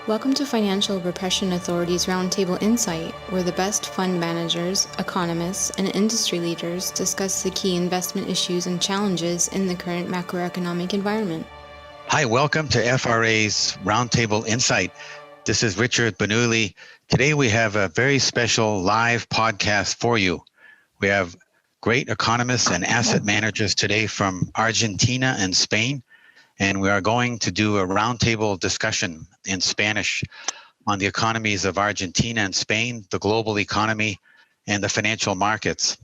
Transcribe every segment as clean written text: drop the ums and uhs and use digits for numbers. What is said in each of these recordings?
Welcome to Financial Repression Authority's Roundtable Insight, where the best fund managers, economists, and industry leaders discuss the key investment issues and challenges in the current macroeconomic environment. Hi, welcome to FRA's Roundtable Insight. This is Richard Benuli. Today we have a very special live podcast for you. We have great economists and asset managers today from Argentina and Spain, and we are going to do a roundtable discussion in Spanish on the economies of Argentina and Spain, the global economy, and the financial markets.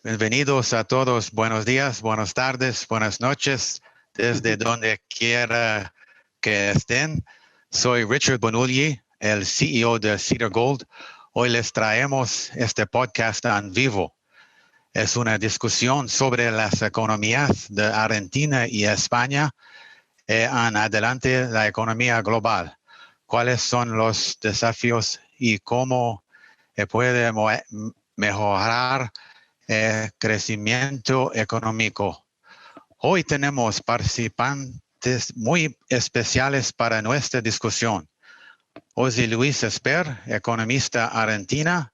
Bienvenidos a todos. Buenos días, buenas tardes, buenas noches, desde donde quiera que estén. Soy Richard Benuli, el CEO de Cedar Gold. Hoy les traemos este podcast en vivo. Es una discusión sobre las economías de Argentina y España en adelante la economía global. ¿Cuáles son los desafíos y cómo puede mejorar el crecimiento económico? Hoy tenemos participantes muy especiales para nuestra discusión. José Luis Esper, economista argentina.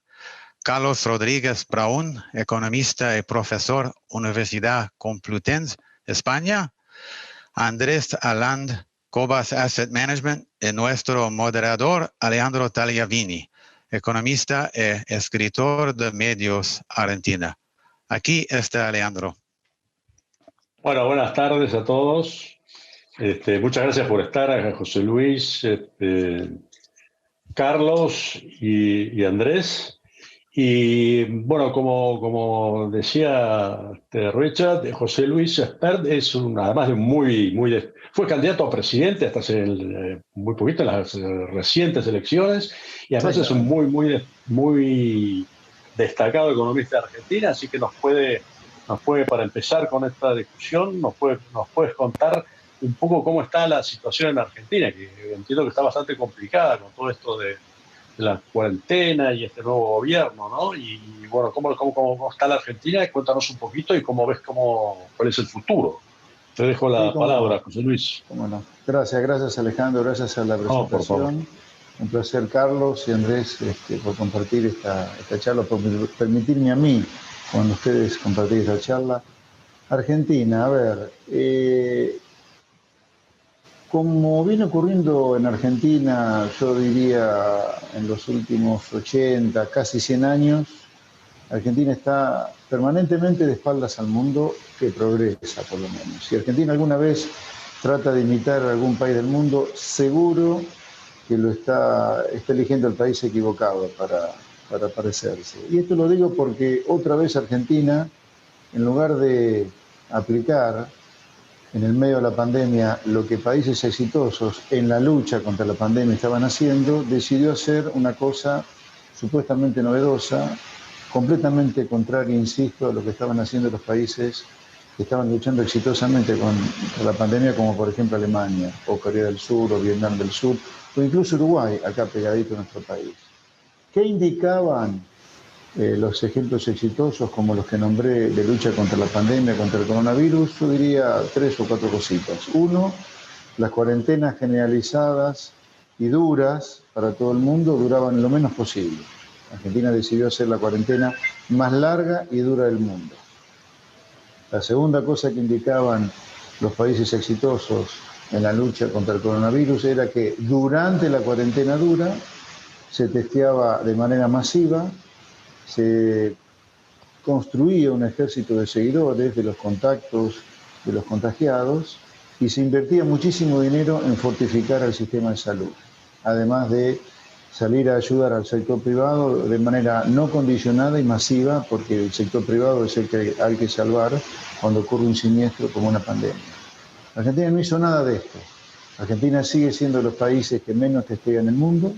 Carlos Rodríguez Braun, economista y profesor, Universidad Complutense, España. Andrés Aland, Cobas Asset Management, y nuestro moderador, Alejandro Tagliavini, economista y escritor de medios Argentina. Aquí está Alejandro. Bueno, buenas tardes a todos. Muchas gracias por estar, José Luis, Carlos y Andrés. Y bueno, como decía Richard, José Luis Espert es además de fue candidato a presidente hasta hace muy poquito en las recientes elecciones, y además es un muy destacado economista de Argentina, así que nos puede, para empezar con esta discusión, nos puedes contar un poco cómo está la situación en Argentina, que entiendo que está bastante complicada con todo esto de la cuarentena y este nuevo gobierno, ¿no? Y bueno, ¿cómo está la Argentina? Cuéntanos un poquito y cómo ves cuál es el futuro. Te dejo la palabra, José Luis. Cómo no. Gracias Alejandro, gracias a la presentación. Un placer, Carlos y Andrés, por compartir esta charla, por permitirme a mí, con ustedes, compartir esta charla. Argentina, a ver, como viene ocurriendo en Argentina, yo diría en los últimos 80, casi 100 años, Argentina está permanentemente de espaldas al mundo, que progresa por lo menos. Si Argentina alguna vez trata de imitar a algún país del mundo, seguro que lo está eligiendo el país equivocado para parecerse. Y esto lo digo porque otra vez Argentina, en lugar de aplicar en el medio de la pandemia lo que países exitosos en la lucha contra la pandemia estaban haciendo, decidió hacer una cosa supuestamente novedosa, completamente contraria, insisto, a lo que estaban haciendo los países que estaban luchando exitosamente contra la pandemia, como por ejemplo Alemania, o Corea del Sur, o Vietnam del Sur, o incluso Uruguay, acá pegadito a nuestro país. ¿Qué indicaban los ejemplos exitosos como los que nombré de lucha contra la pandemia, contra el coronavirus? Yo diría 3 o 4 cositas. Uno, las cuarentenas generalizadas y duras para todo el mundo duraban lo menos posible. Argentina decidió hacer la cuarentena más larga y dura del mundo. La segunda cosa que indicaban los países exitosos en la lucha contra el coronavirus era que durante la cuarentena dura se testeaba de manera masiva, se construía un ejército de seguidores de los contactos de los contagiados y se invertía muchísimo dinero en fortificar el sistema de salud, además de salir a ayudar al sector privado de manera no condicionada y masiva, porque el sector privado es el que hay que salvar cuando ocurre un siniestro como una pandemia. Argentina no hizo nada de esto. Argentina sigue siendo de los países que menos testea en el mundo.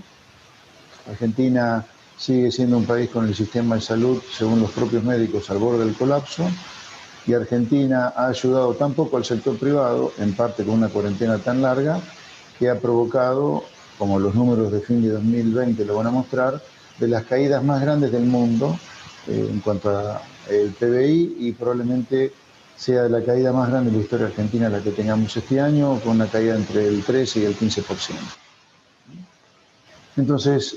Argentina sigue siendo un país con el sistema de salud, según los propios médicos, al borde del colapso, y Argentina ha ayudado tan poco al sector privado, en parte con una cuarentena tan larga, que ha provocado, como los números de fin de 2020 lo van a mostrar, de las caídas más grandes del mundo en cuanto al PBI, y probablemente sea la caída más grande de la historia argentina la que tengamos este año, con una caída entre el 13 y el 15%. Entonces,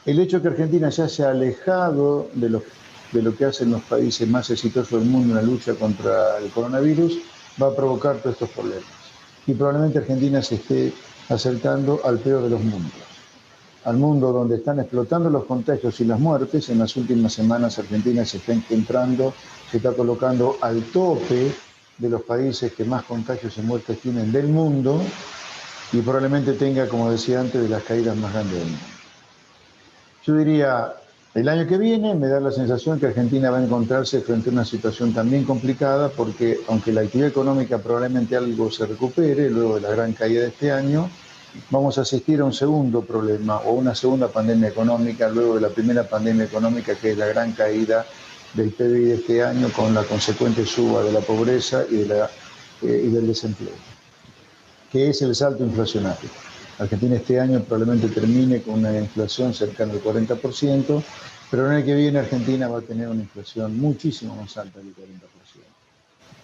el hecho que Argentina se haya alejado de lo que hacen los países más exitosos del mundo en la lucha contra el coronavirus va a provocar todos estos problemas. Y probablemente Argentina se esté acercando al peor de los mundos. Al mundo donde están explotando los contagios y las muertes. En las últimas semanas Argentina se está encontrando, se está colocando al tope de los países que más contagios y muertes tienen del mundo y probablemente tenga, como decía antes, de las caídas más grandes del mundo. Yo diría, el año que viene me da la sensación que Argentina va a encontrarse frente a una situación también complicada porque aunque la actividad económica probablemente algo se recupere luego de la gran caída de este año, vamos a asistir a un segundo problema o una segunda pandemia económica luego de la primera pandemia económica, que es la gran caída del PBI de este año con la consecuente suba de la pobreza y del desempleo, que es el salto inflacionario. Argentina este año probablemente termine con una inflación cercana al 40%, pero el año que viene Argentina va a tener una inflación muchísimo más alta del 40%.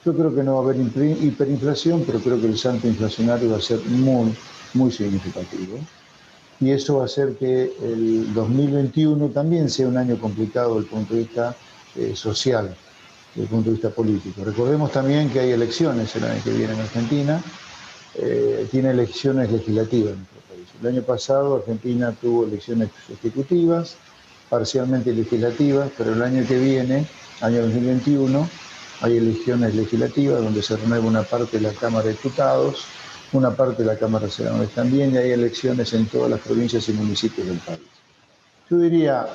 Yo creo que no va a haber hiperinflación, pero creo que el salto inflacionario va a ser muy significativo. Y eso va a hacer que el 2021 también sea un año complicado desde el punto de vista social, desde el punto de vista político. Recordemos también que hay elecciones el año que viene en Argentina, tiene elecciones legislativas en nuestro país. El año pasado Argentina tuvo elecciones ejecutivas, parcialmente legislativas, pero el año que viene, año 2021, hay elecciones legislativas donde se renueva una parte de la Cámara de Diputados, una parte de la Cámara de Senadores también, y hay elecciones en todas las provincias y municipios del país. Yo diría,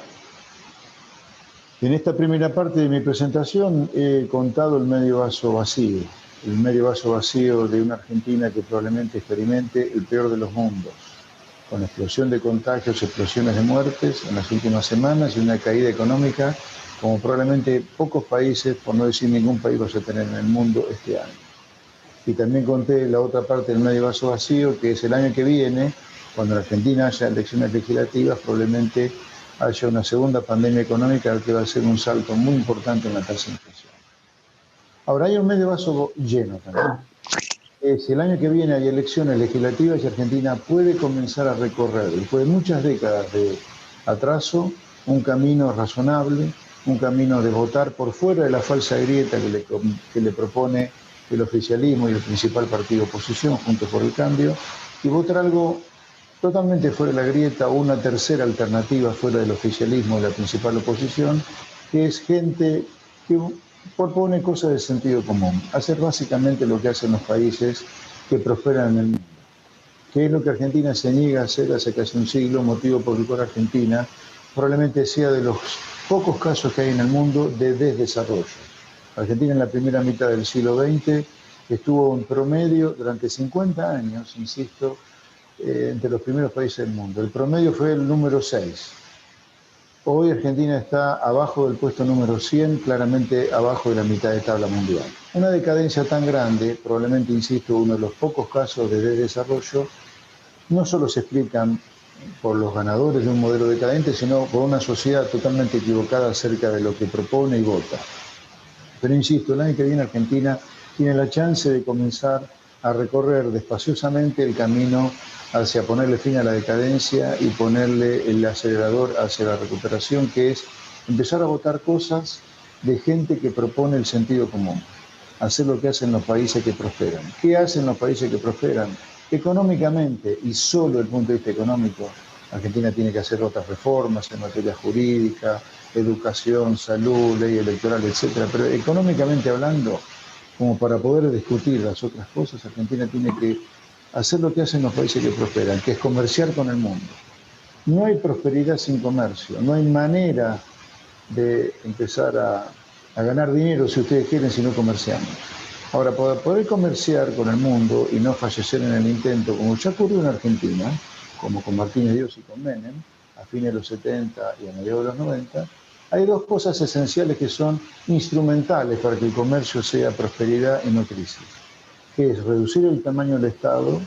en esta primera parte de mi presentación he contado el medio vaso vacío de una Argentina que probablemente experimente el peor de los mundos, con explosión de contagios, explosiones de muertes en las últimas semanas y una caída económica como probablemente pocos países, por no decir ningún país, va a tener en el mundo este año. Y también conté la otra parte del medio vaso vacío, que es el año que viene, cuando en Argentina haya elecciones legislativas, probablemente haya una segunda pandemia económica que va a ser un salto muy importante en la tasa de inflación. Ahora hay un medio vaso lleno también. Si el año que viene hay elecciones legislativas y Argentina puede comenzar a recorrer, después de muchas décadas de atraso, un camino razonable, un camino de votar por fuera de la falsa grieta que le propone el oficialismo y el principal partido de oposición, Juntos por el Cambio, y votar algo totalmente fuera de la grieta o una tercera alternativa fuera del oficialismo y la principal oposición, que es gente que propone cosas de sentido común, hacer básicamente lo que hacen los países que prosperan en el mundo, que es lo que Argentina se niega a hacer hace casi un siglo, motivo por el cual Argentina probablemente sea de los pocos casos que hay en el mundo de desdesarrollo. Argentina en la primera mitad del siglo XX estuvo en promedio durante 50 años, insisto, entre los primeros países del mundo. El promedio fue el número 6. Hoy Argentina está abajo del puesto número 100, claramente abajo de la mitad de tabla mundial. Una decadencia tan grande, probablemente, insisto, uno de los pocos casos de desarrollo, no solo se explican por los ganadores de un modelo decadente, sino por una sociedad totalmente equivocada acerca de lo que propone y vota. Pero insisto, el año que viene Argentina tiene la chance de comenzar a recorrer despaciosamente el camino hacia ponerle fin a la decadencia y ponerle el acelerador hacia la recuperación, que es empezar a votar cosas de gente que propone el sentido común, hacer lo que hacen los países que prosperan. ¿Qué hacen los países que prosperan? Económicamente, y solo desde el punto de vista económico, Argentina tiene que hacer otras reformas en materia jurídica, educación, salud, ley electoral, etcétera. Pero económicamente hablando, como para poder discutir las otras cosas, Argentina tiene que hacer lo que hacen los países que prosperan, que es comerciar con el mundo. No hay prosperidad sin comercio, no hay manera de empezar a ganar dinero, si ustedes quieren, si no comerciamos. Ahora, para poder comerciar con el mundo y no fallecer en el intento, como ya ocurrió en Argentina, como con Martínez Dios y con Menem, a fines de los 70 y a mediados de los 90, hay dos cosas esenciales que son instrumentales para que el comercio sea prosperidad y no crisis, que es reducir el tamaño del Estado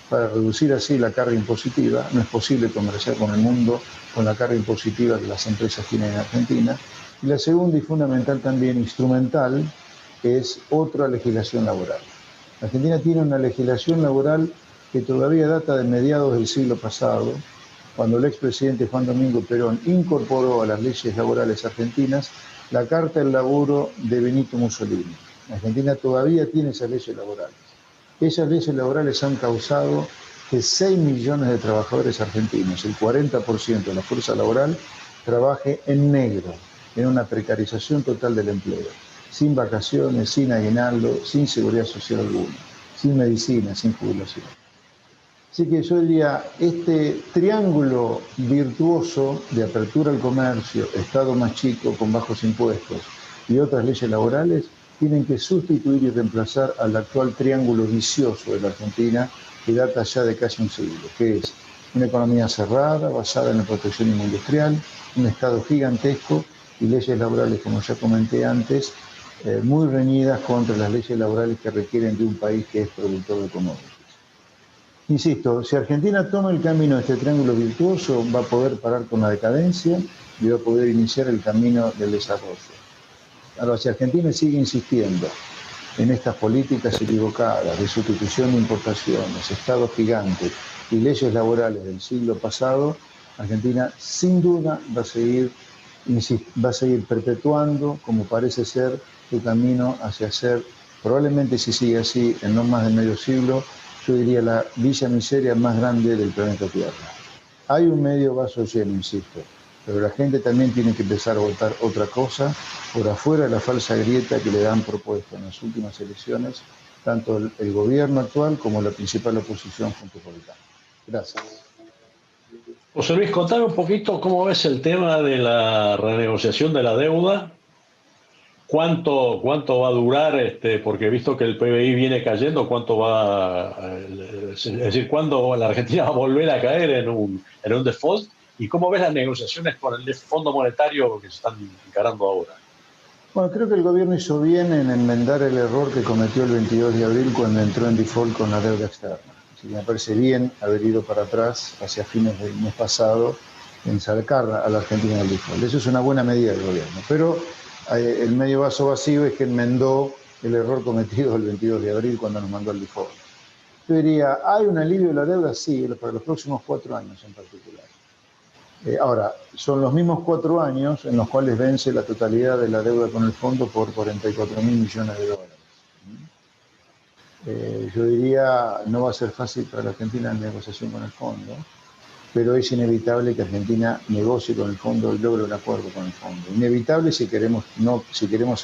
para reducir así la carga impositiva. No es posible comerciar con el mundo con la carga impositiva que las empresas tienen en Argentina. Y la segunda y fundamental también instrumental es otra legislación laboral. Argentina tiene una legislación laboral que todavía data de mediados del siglo pasado, cuando el expresidente Juan Domingo Perón incorporó a las leyes laborales argentinas la Carta del Laburo de Benito Mussolini. Argentina todavía tiene esas leyes laborales. Esas leyes laborales han causado que 6 millones de trabajadores argentinos, el 40% de la fuerza laboral, trabaje en negro, en una precarización total del empleo, sin vacaciones, sin aguinaldo, sin seguridad social alguna, sin medicina, sin jubilación. Así que yo diría, este triángulo virtuoso de apertura al comercio, Estado más chico con bajos impuestos y otras leyes laborales, tienen que sustituir y reemplazar al actual triángulo vicioso de la Argentina, que data ya de casi un siglo, que es una economía cerrada, basada en la proteccionismo industrial, un Estado gigantesco y leyes laborales, como ya comenté antes, muy reñidas contra las leyes laborales que requieren de un país que es productor de commodities. Insisto, si Argentina toma el camino de este triángulo virtuoso, va a poder parar con la decadencia y va a poder iniciar el camino del desarrollo. Ahora, si Argentina sigue insistiendo en estas políticas equivocadas de sustitución de importaciones, estados gigantes y leyes laborales del siglo pasado, Argentina sin duda va a seguir perpetuando, como parece ser, su camino hacia ser, probablemente si sigue así, en no más de medio siglo, yo diría la villa miseria más grande del planeta Tierra. Hay un medio vaso lleno, insisto, pero la gente también tiene que empezar a votar otra cosa por afuera de la falsa grieta que le han propuesto en las últimas elecciones, tanto el gobierno actual como la principal oposición junto por el cambio. Gracias. José Luis, contame un poquito cómo ves el tema de la renegociación de la deuda. ¿Cuánto va a durar? Porque he visto que el PBI viene cayendo. ¿Cuánto es decir, cuándo la Argentina va a volver a caer en un default? ¿Y cómo ves las negociaciones con el Fondo Monetario que se están encarando ahora? Bueno, creo que el gobierno hizo bien en enmendar el error que cometió el 22 de abril cuando entró en default con la deuda externa. Así que me parece bien haber ido para atrás hacia fines del mes pasado en sacar a la Argentina del default. Eso es una buena medida del gobierno. Pero el medio vaso vacío es que enmendó el error cometido el 22 de abril cuando nos mandó al default. Yo diría, ¿hay un alivio de la deuda? Sí, para los próximos 4 años en particular. Ahora, son los mismos 4 años en los cuales vence la totalidad de la deuda con el fondo por 44.000 millones de dólares. Yo diría, no va a ser fácil para la Argentina la negociación con el fondo, pero es inevitable que Argentina negocie con el fondo y logre un acuerdo con el fondo. Inevitable si queremos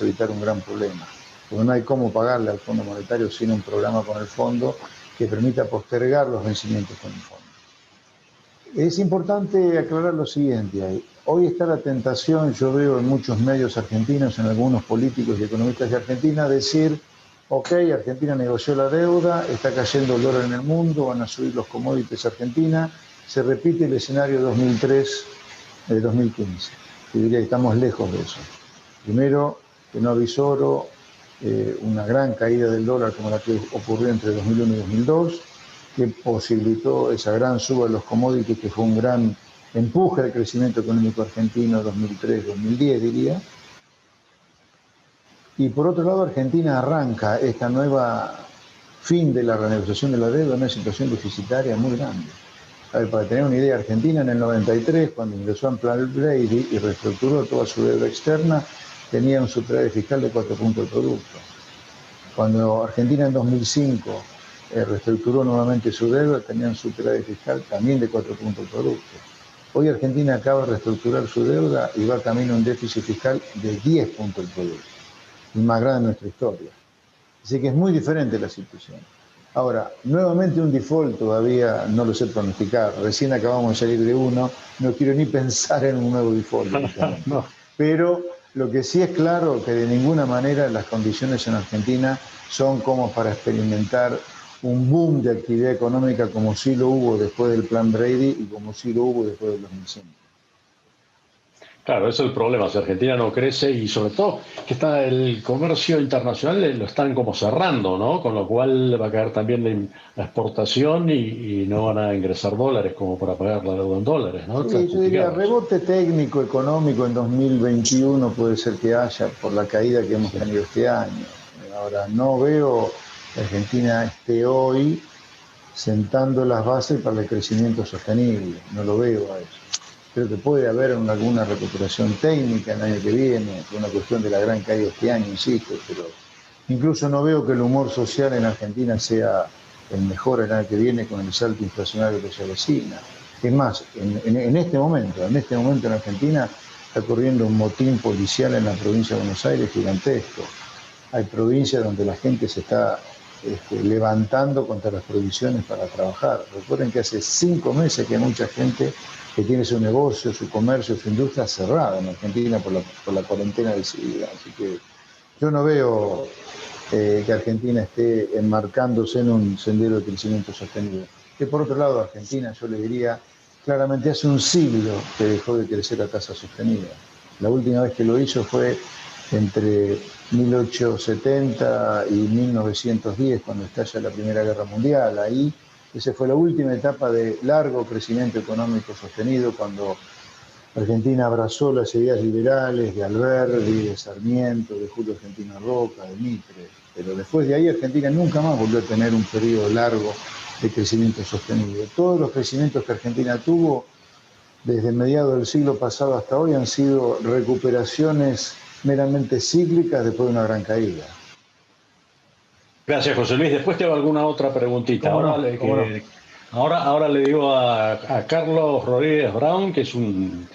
evitar un gran problema, porque no hay cómo pagarle al Fondo Monetario sin un programa con el fondo que permita postergar los vencimientos con el fondo. Es importante aclarar lo siguiente. Hoy está la tentación, yo veo en muchos medios argentinos, en algunos políticos y economistas de Argentina, decir, ok, Argentina negoció la deuda, está cayendo el dólar en el mundo, van a subir los commodities Argentina, se repite el escenario 2003-2015. Yo diría que estamos lejos de eso. Primero, que no avisoro una gran caída del dólar como la que ocurrió entre 2001 y 2002, que posibilitó esa gran suba de los commodities, que fue un gran empuje al crecimiento económico argentino 2003-2010, diría. Y por otro lado, Argentina arranca esta nueva fin de la renegociación de la deuda en una situación deficitaria muy grande. A ver, para tener una idea, Argentina en el 93, cuando ingresó en Plan Brady y reestructuró toda su deuda externa, tenía un superávit fiscal de 4 puntos del producto. Cuando Argentina en 2005 reestructuró nuevamente su deuda, tenía un superávit fiscal también de 4 puntos del producto. Hoy Argentina acaba de reestructurar su deuda y va camino a un déficit fiscal de 10 puntos del producto, el más grande de nuestra historia. Así que es muy diferente la situación. Ahora, nuevamente un default todavía no lo sé pronosticar. Recién acabamos de salir de uno, no quiero ni pensar en un nuevo default. No. Pero lo que sí es claro que de ninguna manera las condiciones en Argentina son como para experimentar un boom de actividad económica como sí lo hubo después del Plan Brady y como sí lo hubo después del 2005. Claro, ese es el problema. Si Argentina no crece y sobre todo que está el comercio internacional lo están como cerrando, ¿no? Con lo cual va a caer también la exportación y no van a ingresar dólares como para pagar la deuda en dólares, ¿no? Sí, yo diría, rebote técnico, económico en 2021 puede ser que haya por la caída que hemos tenido este año. Ahora, no veo que Argentina esté hoy sentando las bases para el crecimiento sostenible. No lo veo a eso. Creo que puede haber alguna recuperación técnica el año que viene, por una cuestión de la gran caída este año, insisto, pero incluso no veo que el humor social en Argentina sea el mejor el año que viene con el salto inflacionario que se avecina. Es más, en este momento en Argentina está corriendo un motín policial en la provincia de Buenos Aires gigantesco. Hay provincias donde la gente se está levantando contra las prohibiciones para trabajar. Recuerden que hace 5 meses que hay mucha gente que tiene su negocio, su comercio, su industria cerrada en Argentina por la cuarentena decidida. Así que yo no veo que Argentina esté enmarcándose en un sendero de crecimiento sostenible. Que por otro lado, Argentina, yo le diría, claramente hace un siglo que dejó de crecer a tasa sostenida. La última vez que lo hizo fue entre 1870 y 1910, cuando estalla la Primera Guerra Mundial. Ahí, esa fue la última etapa de largo crecimiento económico sostenido, cuando Argentina abrazó las ideas liberales de Alberdi, de Sarmiento, de Julio Argentino Roca, de Mitre. Pero después de ahí Argentina nunca más volvió a tener un periodo largo de crecimiento sostenido. Todos los crecimientos que Argentina tuvo desde mediados del siglo pasado hasta hoy han sido recuperaciones meramente cíclicas después de una gran caída. Gracias, José Luis. Después te hago alguna otra preguntita. Ahora le digo a Carlos Rodríguez Brown, que es un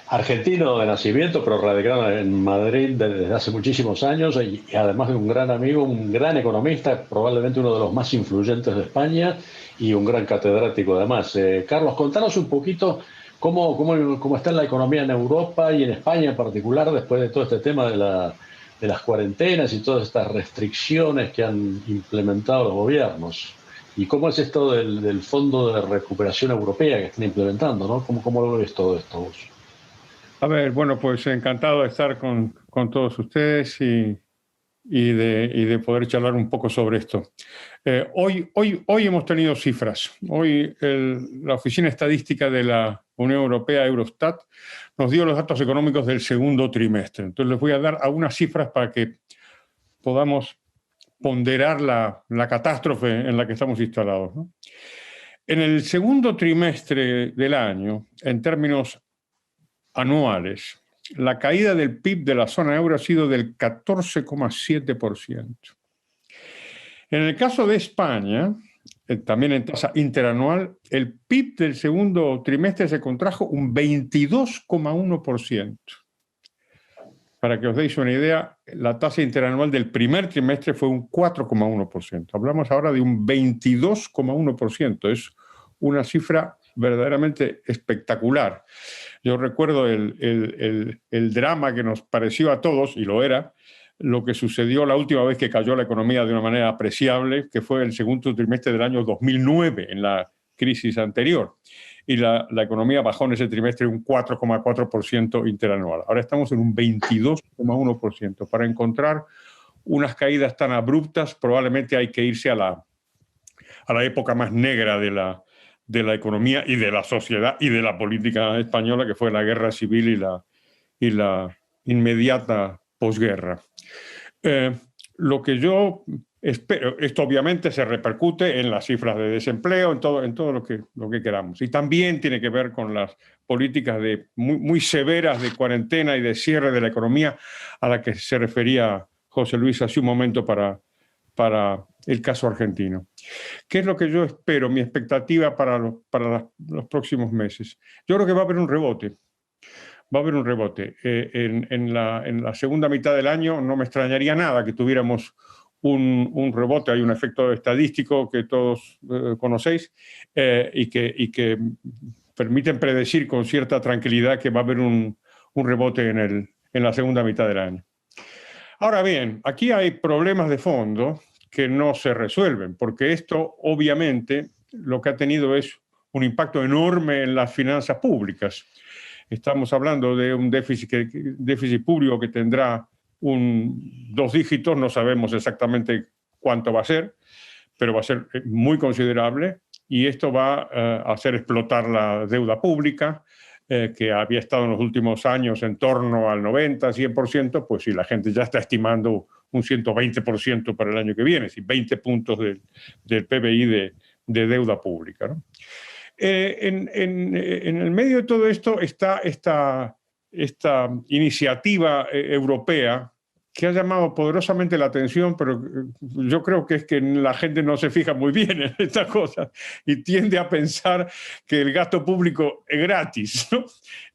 argentino de nacimiento, pero radicado en Madrid desde hace muchísimos años y además de un gran amigo, un gran economista, probablemente uno de los más influyentes de España y un gran catedrático además. Carlos, contanos un poquito cómo está la economía en Europa y en España en particular después de todo este tema de las cuarentenas y todas estas restricciones que han implementado los gobiernos. ¿Y cómo es esto del Fondo de Recuperación Europea que están implementando, ¿no? ¿Cómo lo ves todo esto vos? A ver, bueno, pues encantado de estar con todos ustedes y de poder charlar un poco sobre esto. Hoy hemos tenido cifras. Hoy la Oficina Estadística de la Unión Europea, Eurostat, nos dio los datos económicos del segundo trimestre. Entonces les voy a dar algunas cifras para que podamos ponderar la catástrofe en la que estamos instalados, ¿no? En el segundo trimestre del año, en términos anuales, la caída del PIB de la zona euro ha sido del 14,7%. En el caso de España, también en tasa interanual, el PIB del segundo trimestre se contrajo un 22,1%. Para que os deis una idea, la tasa interanual del primer trimestre fue un 4,1%. Hablamos ahora de un 22,1%. Es una cifra verdaderamente espectacular. Yo recuerdo el drama que nos pareció a todos, y lo era, lo que sucedió la última vez que cayó la economía de una manera apreciable, que fue el segundo trimestre del año 2009, en la crisis anterior. Y la economía bajó en ese trimestre un 4,4% interanual. Ahora estamos en un 22,1%. Para encontrar unas caídas tan abruptas, probablemente hay que irse a la época más negra de la economía y de la sociedad y de la política española, que fue la guerra civil y la inmediata posguerra. Lo que yo espero, esto obviamente se repercute en las cifras de desempleo, en todo lo que queramos. Y también tiene que ver con las políticas muy severas de cuarentena y de cierre de la economía a la que se refería José Luis hace un momento para el caso argentino. ¿Qué es lo que yo espero? Mi expectativa para los próximos meses. Yo creo que va a haber un rebote. Va a haber un rebote. En la segunda mitad del año no me extrañaría nada que tuviéramos un rebote. Hay un efecto estadístico que todos conocéis y que permiten predecir con cierta tranquilidad que va a haber un rebote en la segunda mitad del año. Ahora bien, aquí hay problemas de fondo que no se resuelven, porque esto obviamente lo que ha tenido es un impacto enorme en las finanzas públicas. Estamos hablando de un déficit público que tendrá 2 dígitos, no sabemos exactamente cuánto va a ser, pero va a ser muy considerable y esto va a hacer explotar la deuda pública, que había estado en los últimos años en torno al 90-100%, pues si la gente ya está estimando un 120% para el año que viene, si 20 puntos del PBI deuda pública, ¿no? En el medio de todo esto está esta iniciativa europea que ha llamado poderosamente la atención, pero yo creo que es que la gente no se fija muy bien en estas cosas y tiende a pensar que el gasto público es gratis, ¿no?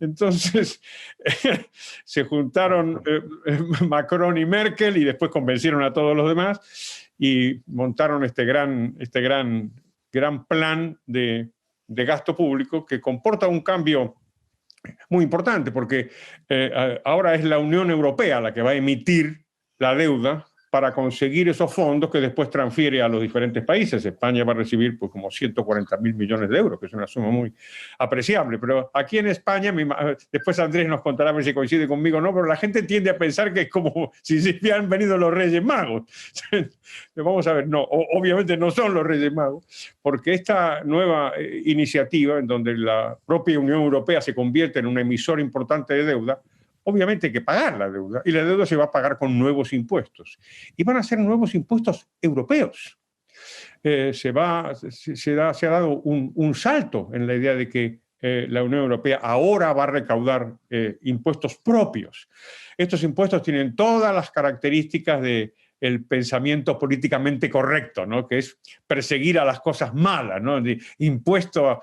Entonces se juntaron Macron y Merkel y después convencieron a todos los demás y montaron este gran plan de gasto público que comporta un cambio muy importante, porque ahora es la Unión Europea la que va a emitir la deuda para conseguir esos fondos que después transfiere a los diferentes países. España va a recibir pues, como 140.000 millones de euros, que es una suma muy apreciable. Pero aquí en España, después Andrés nos contará a ver si coincide conmigo o no, pero la gente tiende a pensar que es como si hubieran venido los Reyes Magos. Vamos a ver, no, obviamente no son los Reyes Magos, porque esta nueva iniciativa, en donde la propia Unión Europea se convierte en un emisor importante de deuda, obviamente hay que pagar la deuda, y la deuda se va a pagar con nuevos impuestos. Y van a ser nuevos impuestos europeos. Se ha dado un salto en la idea de que la Unión Europea ahora va a recaudar impuestos propios. Estos impuestos tienen todas las características del pensamiento políticamente correcto, ¿no? Que es perseguir a las cosas malas, ¿no? Impuesto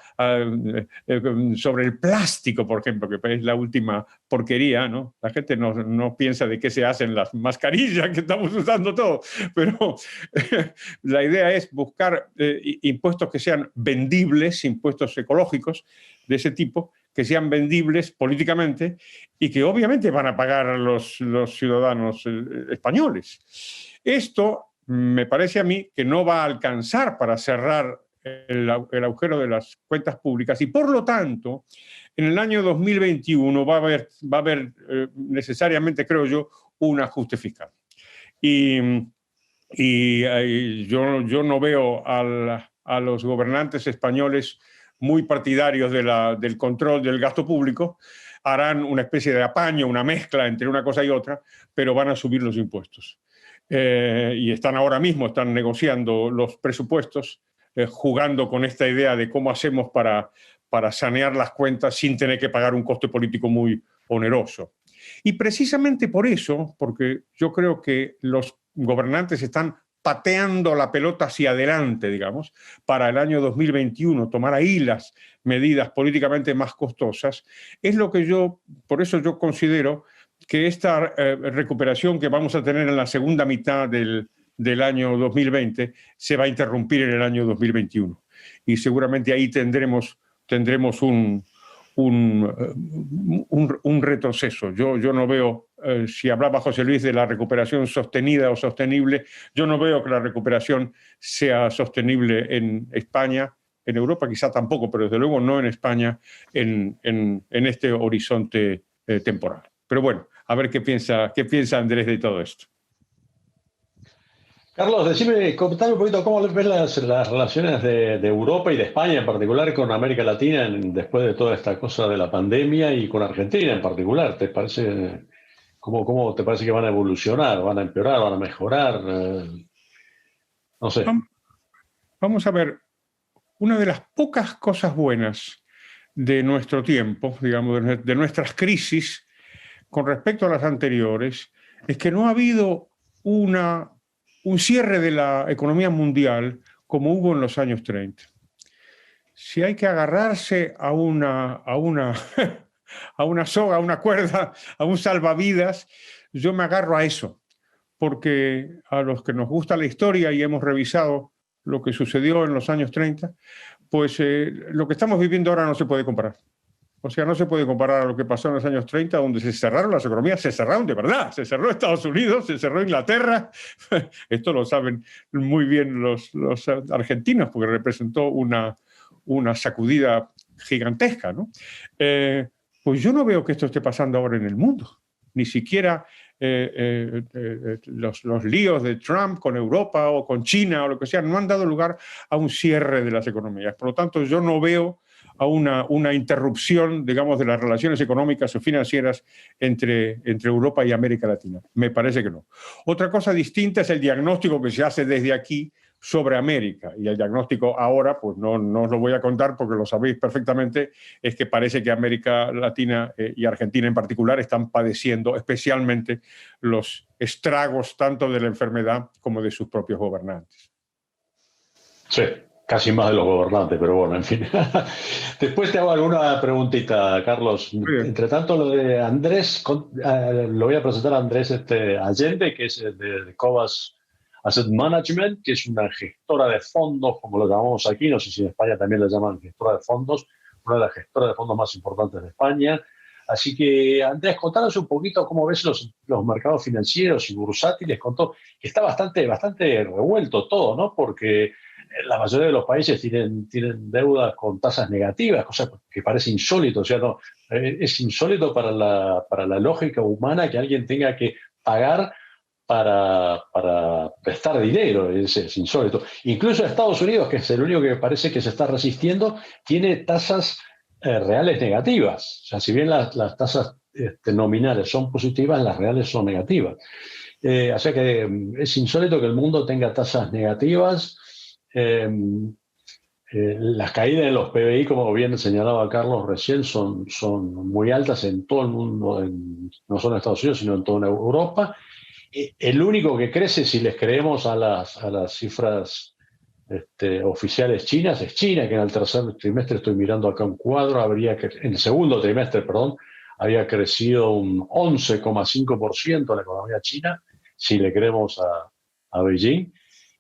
sobre el plástico, por ejemplo, que es la última porquería, ¿no? La gente no piensa de qué se hacen las mascarillas que estamos usando todos, pero la idea es buscar impuestos que sean vendibles, impuestos ecológicos de ese tipo, que sean vendibles políticamente y que obviamente van a pagar los ciudadanos españoles. Esto me parece a mí que no va a alcanzar para cerrar el agujero de las cuentas públicas y por lo tanto en el año 2021 va a haber necesariamente, creo yo, un ajuste fiscal. Y yo no veo a los gobernantes españoles muy partidarios del control del gasto público. Harán una especie de apaño, una mezcla entre una cosa y otra, pero van a subir los impuestos. Y ahora mismo están negociando los presupuestos, jugando con esta idea de cómo hacemos para sanear las cuentas sin tener que pagar un coste político muy oneroso. Y precisamente por eso, porque yo creo que los gobernantes están pateando la pelota hacia adelante, digamos, para el año 2021, tomar ahí las medidas políticamente más costosas, es lo que por eso yo considero que esta recuperación que vamos a tener en la segunda mitad del año 2020 se va a interrumpir en el año 2021. Y seguramente ahí tendremos un retroceso. Yo no veo, si hablaba José Luis de la recuperación sostenida o sostenible, yo no veo que la recuperación sea sostenible en España, en Europa quizá tampoco, pero desde luego no en España en este horizonte temporal. Pero bueno, a ver qué piensa Andrés de todo esto. Carlos, contame un poquito cómo ves las relaciones de Europa y de España en particular con América Latina después de toda esta cosa de la pandemia y con Argentina en particular. ¿Te parece, cómo te parece que van a evolucionar? ¿Van a empeorar? ¿Van a mejorar? No sé. Vamos a ver, una de las pocas cosas buenas de nuestro tiempo, digamos, de nuestras crisis con respecto a las anteriores, es que no ha habido un cierre de la economía mundial como hubo en los años 30. Si hay que agarrarse a una soga, a una cuerda, a un salvavidas, yo me agarro a eso, porque a los que nos gusta la historia y hemos revisado lo que sucedió en los años 30, pues lo que estamos viviendo ahora no se puede comparar. O sea, no se puede comparar a lo que pasó en los años 30, donde se cerraron las economías, se cerraron de verdad, se cerró Estados Unidos, se cerró Inglaterra. Esto lo saben muy bien los argentinos, porque representó una sacudida gigantesca, ¿no? Pues yo no veo que esto esté pasando ahora en el mundo. Ni siquiera los líos de Trump con Europa o con China o lo que sea no han dado lugar a un cierre de las economías. Por lo tanto, yo no veo a una interrupción, digamos, de las relaciones económicas o financieras entre Europa y América Latina. Me parece que no. Otra cosa distinta es el diagnóstico que se hace desde aquí sobre América. Y el diagnóstico ahora, pues no os lo voy a contar porque lo sabéis perfectamente, es que parece que América Latina y Argentina en particular están padeciendo especialmente los estragos tanto de la enfermedad como de sus propios gobernantes. Sí, casi más de los gobernantes, pero bueno, en fin. Después te hago alguna preguntita, Carlos. Entre tanto, lo de Andrés, lo voy a presentar a Andrés Allende, que es de Cobas Asset Management, que es una gestora de fondos, como lo llamamos aquí, no sé si en España también la llaman gestora de fondos, una de las gestoras de fondos más importantes de España. Así que, Andrés, contanos un poquito cómo ves los mercados financieros y bursátiles. Contó que está bastante revuelto todo, ¿no? Porque la mayoría de los países tienen deudas con tasas negativas, cosa que parece insólito. O sea, no, es insólito para la lógica humana que alguien tenga que pagar para prestar dinero, es insólito. Incluso Estados Unidos, que es el único que parece que se está resistiendo, tiene tasas reales negativas. O sea, si bien las tasas nominales son positivas, las reales son negativas. O sea que es insólito que el mundo tenga tasas negativas. Las caídas en los PBI, como bien señalaba Carlos recién, son muy altas en todo el mundo, no solo en Estados Unidos, sino en toda Europa. El único que crece, si les creemos a las cifras oficiales chinas, es China, que en el tercer trimestre, estoy mirando acá un cuadro, en el segundo trimestre, perdón, había crecido un 11,5% la economía china, si le creemos a Beijing.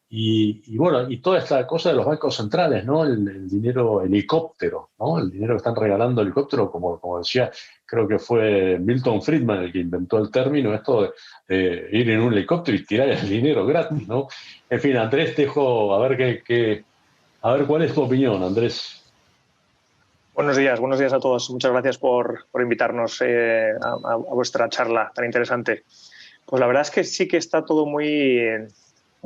Y bueno, y toda esta cosa de los bancos centrales, ¿no? El dinero helicóptero, ¿no? El dinero que están regalando helicóptero, como decía, creo que fue Milton Friedman el que inventó el término, esto de ir en un helicóptero y tirar el dinero gratis, ¿no? En fin, Andrés, te dejo a ver a ver cuál es tu opinión, Andrés. Buenos días a todos. Muchas gracias por invitarnos a vuestra charla tan interesante. Pues la verdad es que sí que está todo muy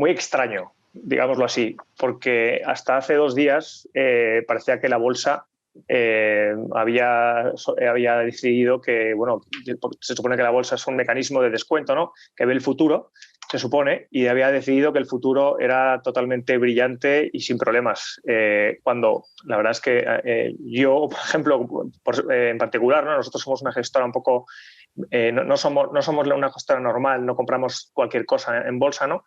extraño, digámoslo así, porque hasta hace 2 días parecía que la bolsa había decidido que, bueno, se supone que la bolsa es un mecanismo de descuento, ¿no?, que ve el futuro, se supone, y había decidido que el futuro era totalmente brillante y sin problemas. Cuando la verdad es que yo, por ejemplo, en particular, ¿no?, nosotros somos una gestora un poco... no somos una gestora normal, no compramos cualquier cosa en bolsa, ¿no?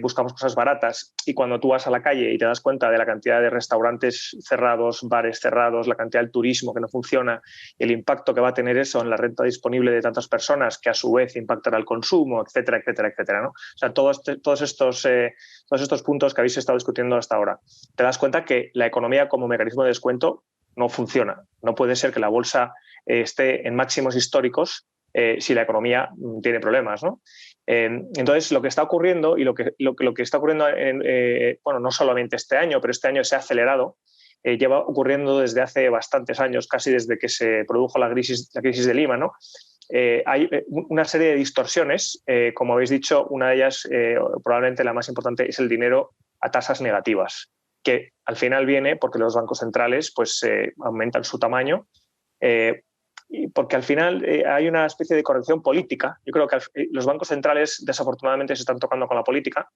Buscamos cosas baratas, y cuando tú vas a la calle y te das cuenta de la cantidad de restaurantes cerrados, bares cerrados, la cantidad del turismo que no funciona, el impacto que va a tener eso en la renta disponible de tantas personas, que a su vez impactará el consumo, etcétera, etcétera, etcétera, ¿no? O sea, todos estos puntos que habéis estado discutiendo hasta ahora, te das cuenta que la economía como mecanismo de descuento no funciona. No puede ser que la bolsa esté en máximos históricos si la economía tiene problemas, ¿no? Entonces, lo que está ocurriendo, y lo que está ocurriendo, bueno, no solamente este año, pero este año se ha acelerado, lleva ocurriendo desde hace bastantes años, casi desde que se produjo la crisis de Lima, ¿no? Hay una serie de distorsiones, como habéis dicho, una de ellas, probablemente la más importante, es el dinero a tasas negativas, que al final viene porque los bancos centrales pues, aumentan su tamaño, porque al final hay una especie de corrección política. Yo creo que los bancos centrales desafortunadamente se están tocando con la política,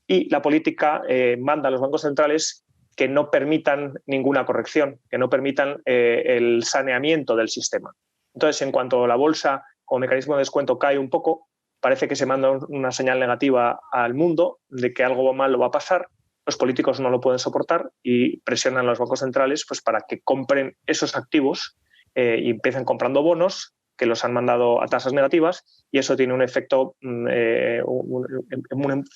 y la política manda a los bancos centrales que no permitan ninguna corrección, que no permitan el saneamiento del sistema. Entonces, en cuanto la bolsa como mecanismo de descuento cae un poco, parece que se manda una señal negativa al mundo de que algo malo va a pasar. Los políticos no lo pueden soportar y presionan a los bancos centrales pues, para que compren esos activos y empiecen comprando bonos que los han mandado a tasas negativas, y eso tiene un efecto, un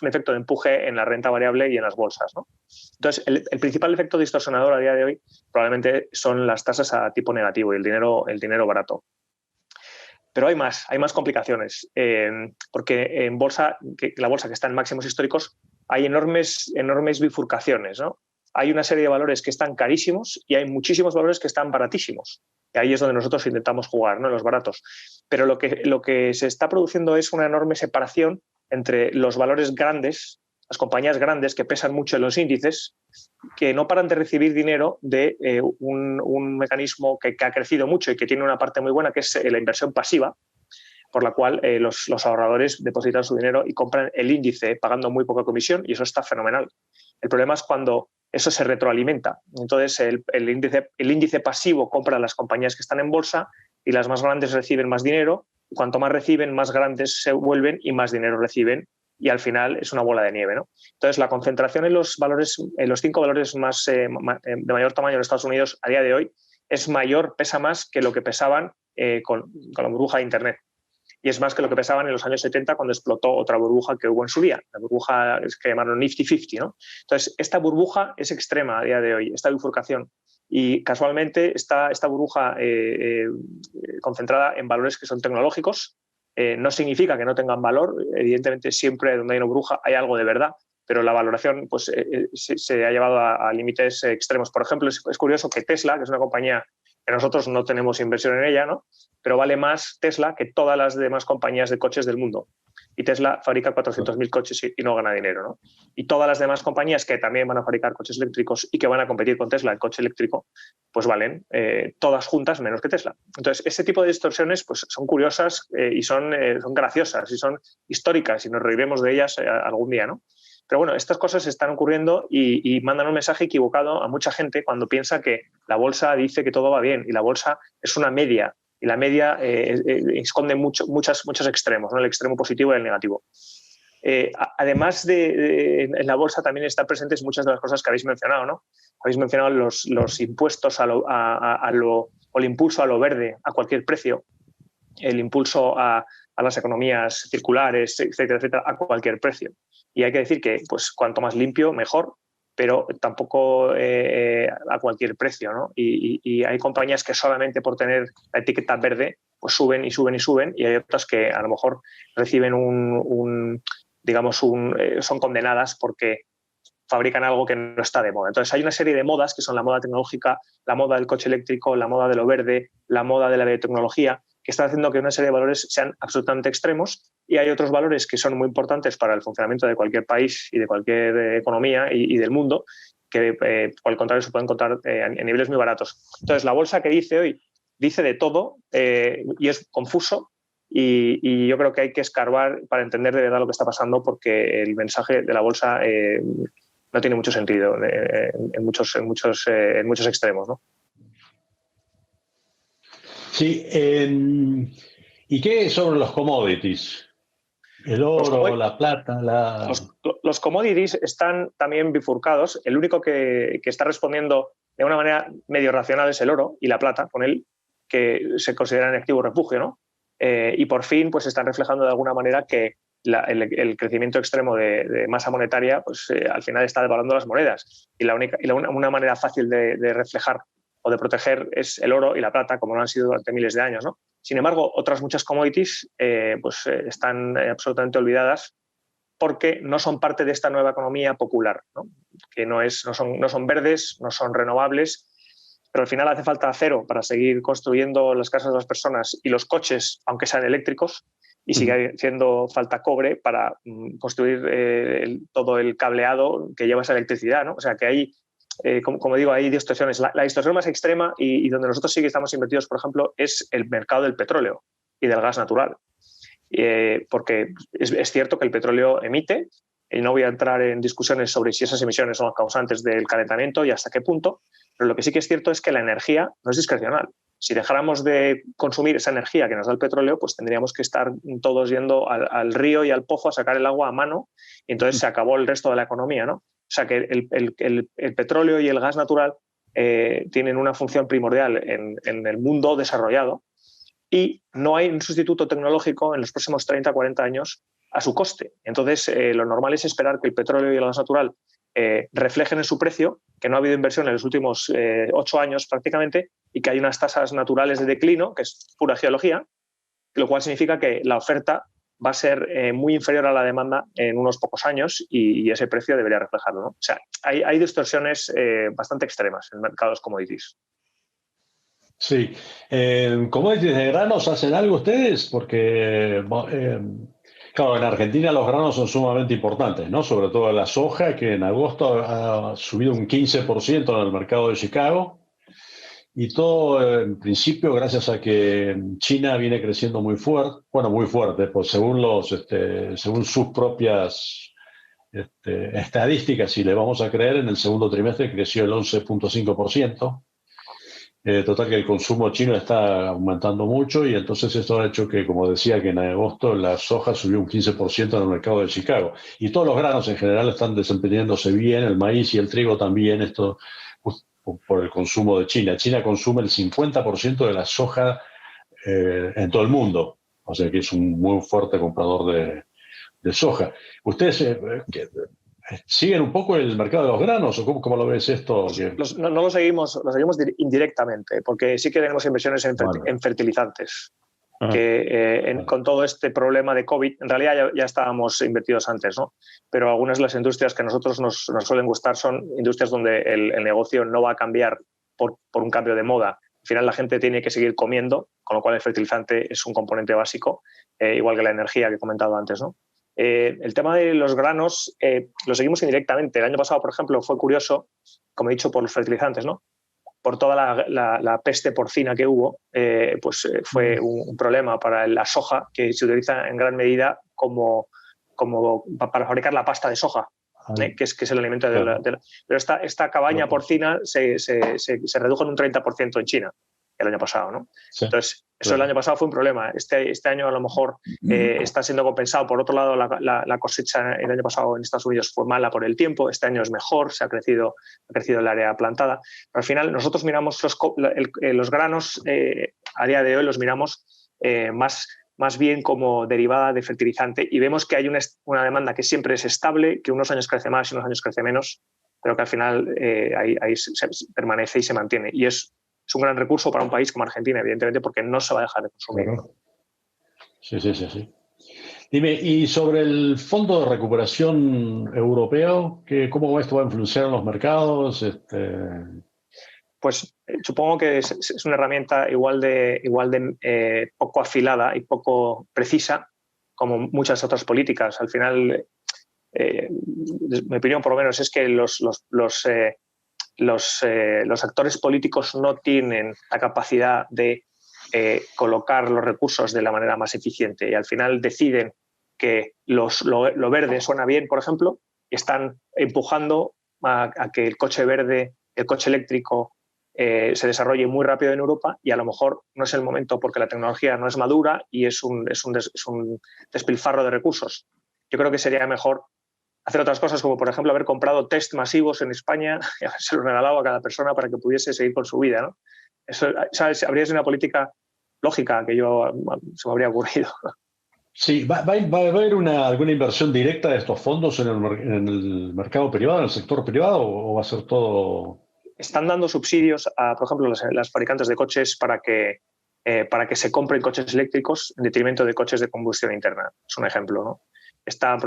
efecto de empuje en la renta variable y en las bolsas, ¿no? Entonces, el principal efecto distorsionador a día de hoy probablemente son las tasas a tipo negativo y el dinero barato. Pero hay más complicaciones, porque en bolsa, la bolsa que está en máximos históricos, hay enormes bifurcaciones, ¿no? Hay una serie de valores que están carísimos y hay muchísimos valores que están baratísimos. Y ahí es donde nosotros intentamos jugar, ¿no?, en los baratos. Pero lo que se está produciendo es una enorme separación entre los valores grandes, las compañías grandes que pesan mucho en los índices, que no paran de recibir dinero de un mecanismo que ha crecido mucho y que tiene una parte muy buena, que es la inversión pasiva. por la cual los ahorradores depositan su dinero y compran el índice pagando muy poca comisión, y eso está fenomenal. El problema es cuando eso se retroalimenta. Entonces, el índice pasivo compra las compañías que están en bolsa y las más grandes reciben más dinero. Y cuanto más reciben, más grandes se vuelven y más dinero reciben. Y al final es una bola de nieve, ¿no? Entonces, la concentración en los 5 valores de mayor tamaño en Estados Unidos a día de hoy es mayor, pesa más que lo que pesaban con la burbuja de Internet. Y es más que lo que pesaban en los años 70 cuando explotó otra burbuja que hubo en su día, la burbuja que llamaron Nifty 50, ¿no? Entonces, esta burbuja es extrema a día de hoy, esta bifurcación. Y casualmente esta burbuja concentrada en valores que son tecnológicos no significa que no tengan valor. Evidentemente, siempre donde hay una burbuja hay algo de verdad, pero la valoración pues, se ha llevado a límites extremos. Por ejemplo, es curioso que Tesla, que es una compañía que nosotros no tenemos inversión en ella, ¿no? Pero vale más Tesla que todas las demás compañías de coches del mundo. Y Tesla fabrica 400.000 coches y no gana dinero, ¿no? Y todas las demás compañías que también van a fabricar coches eléctricos y que van a competir con Tesla en coche eléctrico, pues valen todas juntas menos que Tesla. Entonces, ese tipo de distorsiones pues, son curiosas y son graciosas y son históricas y nos reiremos de ellas algún día, ¿no? Pero bueno, estas cosas están ocurriendo y mandan un mensaje equivocado a mucha gente cuando piensa que la bolsa dice que todo va bien y la bolsa es una media. Y la media esconde muchos extremos, ¿no? El extremo positivo y el negativo. Además en la bolsa también están presentes muchas de las cosas que habéis mencionado, ¿no? Habéis mencionado los impuestos o el impulso a lo verde a cualquier precio, el impulso a las economías circulares, etcétera, etcétera, a cualquier precio. Y hay que decir que pues, cuanto más limpio, mejor, pero tampoco a cualquier precio, ¿no? Y hay compañías que solamente por tener la etiqueta verde pues suben y suben y suben, y hay otras que a lo mejor reciben son condenadas porque fabrican algo que no está de moda. Entonces hay una serie de modas que son la moda tecnológica, la moda del coche eléctrico, la moda de lo verde, la moda de la biotecnología, que están haciendo que una serie de valores sean absolutamente extremos, y hay otros valores que son muy importantes para el funcionamiento de cualquier país y de cualquier economía y del mundo, que por el contrario se pueden encontrar en niveles muy baratos. Entonces la bolsa que dice hoy dice de todo y es confuso, y yo creo que hay que escarbar para entender de verdad lo que está pasando, porque el mensaje de la bolsa no tiene mucho sentido en muchos extremos, ¿no? Sí, ¿y qué sobre los commodities? El oro, la plata, Los commodities están también bifurcados. El único que está respondiendo de una manera medio racional es el oro y la plata, con él que se consideran activo refugio, ¿no? Y por fin pues están reflejando de alguna manera que el crecimiento extremo de masa monetaria pues al final está devaluando las monedas. Y una manera fácil de reflejar o de proteger es el oro y la plata, como lo han sido durante miles de años, ¿no? Sin embargo, otras muchas commodities están absolutamente olvidadas porque no son parte de esta nueva economía popular, ¿no? Que no son verdes, no son renovables, pero al final hace falta acero para seguir construyendo las casas de las personas y los coches, aunque sean eléctricos, y sigue haciendo falta cobre para construir todo el cableado que lleva esa electricidad, ¿no? O sea que hay, como digo, hay distorsiones. La distorsión más extrema y donde nosotros sí que estamos invertidos, por ejemplo, es el mercado del petróleo y del gas natural. Porque es cierto que el petróleo emite, y no voy a entrar en discusiones sobre si esas emisiones son causantes del calentamiento y hasta qué punto, pero lo que sí que es cierto es que la energía no es discrecional. Si dejáramos de consumir esa energía que nos da el petróleo, pues tendríamos que estar todos yendo al río y al pozo a sacar el agua a mano, y entonces se acabó el resto de la economía, ¿no? O sea que el petróleo y el gas natural tienen una función primordial en el mundo desarrollado, y no hay un sustituto tecnológico en los próximos 30 o 40 años a su coste. Entonces, lo normal es esperar que el petróleo y el gas natural reflejen en su precio que no ha habido inversión en los últimos 8 años prácticamente, y que hay unas tasas naturales de declino, que es pura geología, lo cual significa que la oferta va a ser muy inferior a la demanda en unos pocos años, y ese precio debería reflejarlo, ¿no? O sea, hay distorsiones bastante extremas en mercados commodities. Sí. ¿Commodities de granos hacen algo ustedes? Porque, claro, en Argentina los granos son sumamente importantes, ¿no? Sobre todo la soja, que en agosto ha subido un 15% en el mercado de Chicago. Y todo, en principio, gracias a que China viene creciendo muy fuerte, bueno, muy fuerte, pues según sus propias estadísticas, si le vamos a creer, en el segundo trimestre creció el 11.5%. Total que el consumo chino está aumentando mucho y entonces esto ha hecho que, como decía, que en agosto la soja subió un 15% en el mercado de Chicago. Y todos los granos en general están desempeñándose bien, el maíz y el trigo también, esto por el consumo de China. China consume el 50% de la soja en todo el mundo, o sea que es un muy fuerte comprador de soja. ¿Ustedes siguen un poco el mercado de los granos o cómo lo ves esto? No lo seguimos indirectamente, porque sí que tenemos inversiones en fertilizantes. Con todo este problema de COVID, en realidad ya estábamos invertidos antes, ¿no? Pero algunas de las industrias que a nosotros nos suelen gustar son industrias donde el negocio no va a cambiar por un cambio de moda. Al final la gente tiene que seguir comiendo, con lo cual el fertilizante es un componente básico, igual que la energía que he comentado antes, ¿no? El tema de los granos lo seguimos indirectamente. El año pasado, por ejemplo, fue curioso, como he dicho, por los fertilizantes, ¿no? Por toda la peste porcina que hubo, fue un problema para la soja, que se utiliza en gran medida para fabricar la pasta de soja, que es el alimento pero esta cabaña porcina se redujo en un 30% en China el año pasado, ¿no? Sí. Entonces, eso el año pasado fue un problema. Este año a lo mejor está siendo compensado. Por otro lado, la cosecha el año pasado en Estados Unidos fue mala por el tiempo. Este año es mejor, ha crecido el área plantada. Pero al final nosotros miramos los granos, a día de hoy los miramos más bien como derivada de fertilizante y vemos que hay una demanda que siempre es estable, que unos años crece más y unos años crece menos, pero que al final ahí permanece y se mantiene. Y es un gran recurso para un país como Argentina, evidentemente, porque no se va a dejar de consumir. Sí. Dime, y sobre el Fondo de Recuperación Europeo, ¿cómo esto va a influenciar en los mercados? Pues supongo que es una herramienta igual de poco afilada y poco precisa como muchas otras políticas. Al final, mi opinión por lo menos es que los actores políticos no tienen la capacidad de colocar los recursos de la manera más eficiente y al final deciden que lo verde suena bien, por ejemplo, y están empujando a que el coche verde, el coche eléctrico se desarrolle muy rápido en Europa y a lo mejor no es el momento porque la tecnología no es madura y es un despilfarro de recursos. Yo creo que sería mejor hacer otras cosas, como por ejemplo haber comprado test masivos en España y haberse lo regalado a cada persona para que pudiese seguir con su vida, ¿no? Eso, ¿sabes? Habría sido una política lógica que se me habría ocurrido. Sí, ¿va a haber alguna inversión directa de estos fondos en el mercado privado, en el sector privado, o va a ser todo...? Están dando subsidios a, por ejemplo, las fabricantes de coches para que se compren coches eléctricos en detrimento de coches de combustión interna. Es un ejemplo, ¿no? Ha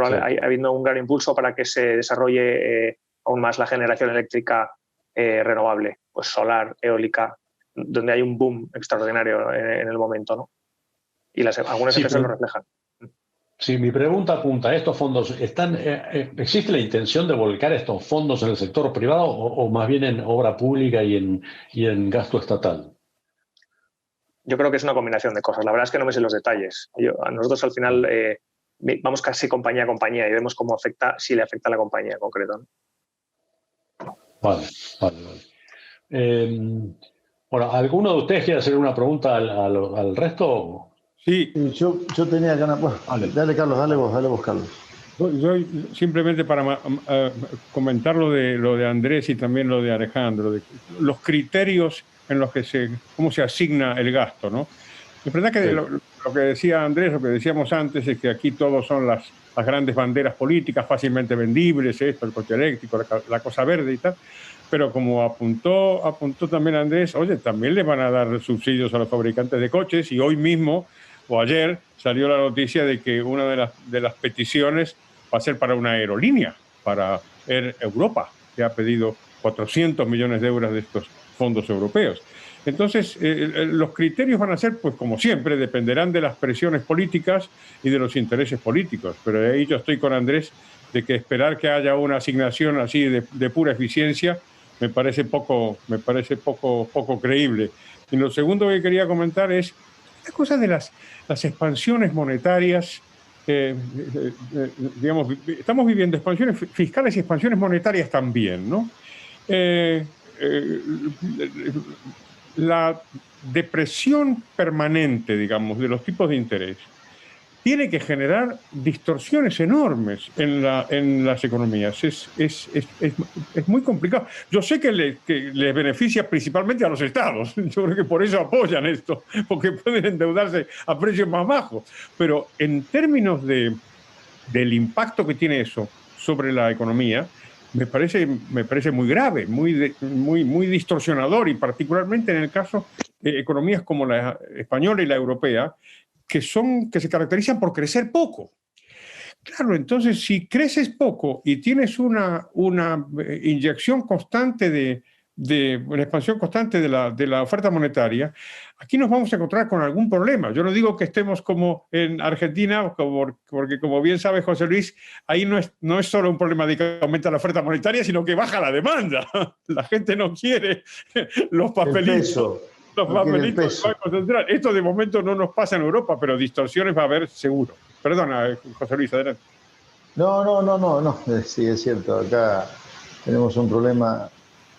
habiendo un gran impulso para que se desarrolle aún más la generación eléctrica renovable, pues solar, eólica, donde hay un boom extraordinario en el momento, ¿no? Y algunas empresas lo reflejan. Sí, mi pregunta apunta, ¿estos fondos existe la intención de volcar estos fondos en el sector privado o más bien en obra pública y en gasto estatal? Yo creo que es una combinación de cosas. La verdad es que no me sé los detalles. A nosotros al final vamos casi compañía a compañía y vemos cómo si le afecta a la compañía en concreto, ¿no? Vale. Bueno, ¿alguno de ustedes quiere hacer una pregunta al resto? Sí. Yo tenía ganas. Bueno, dale, Carlos, dale vos, Carlos. Yo simplemente para comentar lo de Andrés y también lo de Alejandro, de los criterios en los que cómo se asigna el gasto, ¿no? Es verdad que lo que decía Andrés, lo que decíamos antes, es que aquí todos son las grandes banderas políticas fácilmente vendibles, el coche eléctrico, la cosa verde y tal, pero como apuntó también Andrés, oye, también le van a dar subsidios a los fabricantes de coches y hoy mismo o ayer salió la noticia de que una de las peticiones va a ser para una aerolínea, para Air Europa, que ha pedido 400 millones de euros de estos fondos europeos. Entonces, los criterios van a ser, pues como siempre, dependerán de las presiones políticas y de los intereses políticos. Pero ahí yo estoy con Andrés de que esperar que haya una asignación así de pura eficiencia, me parece poco creíble. Y lo segundo que quería comentar es la cosa de las expansiones monetarias. Digamos, estamos viviendo expansiones fiscales y expansiones monetarias también, ¿no? La depresión permanente, digamos, de los tipos de interés tiene que generar distorsiones enormes en las economías. Es muy complicado. Yo sé que les beneficia principalmente a los estados. Yo creo que por eso apoyan esto, porque pueden endeudarse a precios más bajos. Pero en términos del impacto que tiene eso sobre la economía, me parece muy grave, muy distorsionador, y particularmente en el caso de economías como la española y la europea, que se caracterizan por crecer poco. Claro, entonces si creces poco y tienes una inyección constante una expansión constante de la oferta monetaria, aquí nos vamos a encontrar con algún problema. Yo no digo que estemos como en Argentina, porque como bien sabe José Luis, ahí no es solo un problema de que aumenta la oferta monetaria, sino que baja la demanda. La gente no quiere los papelitos. Los papelitos del Banco Central. Esto de momento no nos pasa en Europa, pero distorsiones va a haber seguro. Perdona, José Luis, adelante. No. Sí, es cierto. Acá tenemos un problema